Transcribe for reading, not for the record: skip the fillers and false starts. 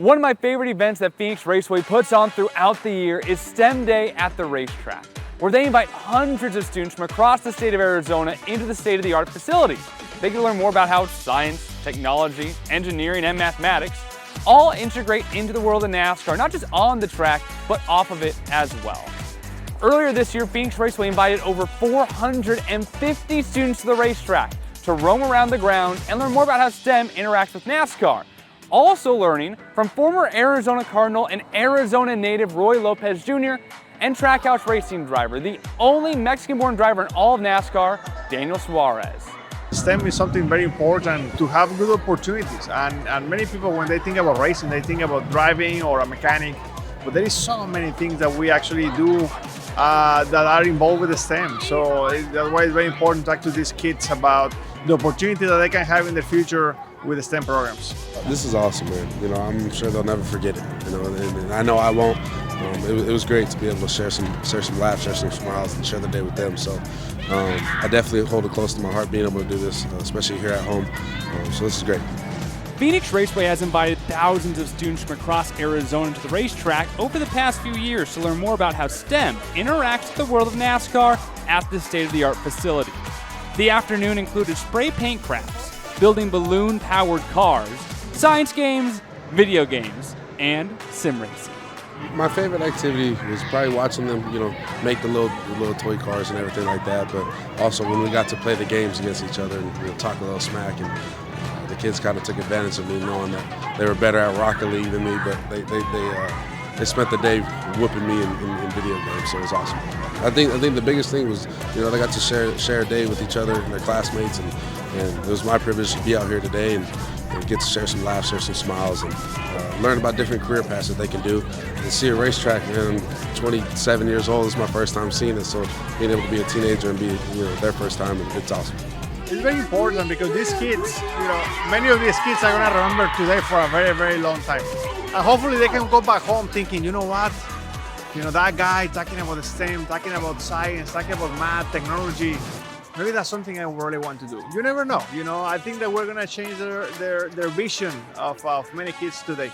One of my favorite events that Phoenix Raceway puts on throughout the year is STEM Day at the racetrack, where they invite hundreds of students from across the state of Arizona into the state-of-the-art facility. They can learn more about how science, technology, engineering, and mathematics all integrate into the world of NASCAR, not just on the track, but off of it as well. Earlier this year, Phoenix Raceway invited over 450 students to the racetrack to roam around the ground and learn more about how STEM interacts with NASCAR. Also learning from former Arizona Cardinal and Arizona native Roy Lopez Jr. and Trackhouse Racing driver, the only Mexican-born driver in all of NASCAR, Daniel Suarez. STEM is something very important to have good opportunities, and many people, when they think about racing, they think about driving or a mechanic, but there is so many things that we actually do that are involved with the STEM. So that's why it's very important to talk to these kids about the opportunity that they can have in the future with the STEM programs. This is awesome, man. You know, I'm sure they'll never forget it. You know, and I know I won't. It was great to be able to share some laughs, share some smiles, and share the day with them. So I definitely hold it close to my heart being able to do this, especially here at home. So this is great. Phoenix Raceway has invited thousands of students from across Arizona to the racetrack over the past few years to learn more about how STEM interacts with the world of NASCAR at the state-of-the-art facility. The afternoon included spray paint crafts, building balloon-powered cars, science games, video games, and sim racing. My favorite activity was probably watching them, you know, make the little toy cars and everything like that. But also when we got to play the games against each other and, you know, talk a little smack, and the kids kind of took advantage of me, knowing that they were better at Rocket League than me, but they spent the day whooping me in video games, so it was awesome. I think the biggest thing was, you know, they got to share a day with each other and their classmates, and it was my privilege to be out here today and get to share some laughs, share some smiles, and learn about different career paths that they can do. And see a racetrack, and I'm 27 years old, this is my first time seeing it, so being able to be a teenager and be, you know, their first time, it's awesome. It's very important because these kids, you know, many of these kids are going to remember today for a very, very long time. And hopefully they can go back home thinking, you know what? You know, that guy talking about the STEM, talking about science, talking about math, technology, maybe that's something I really want to do. You never know, you know. I think that we're going to change their vision of many kids today.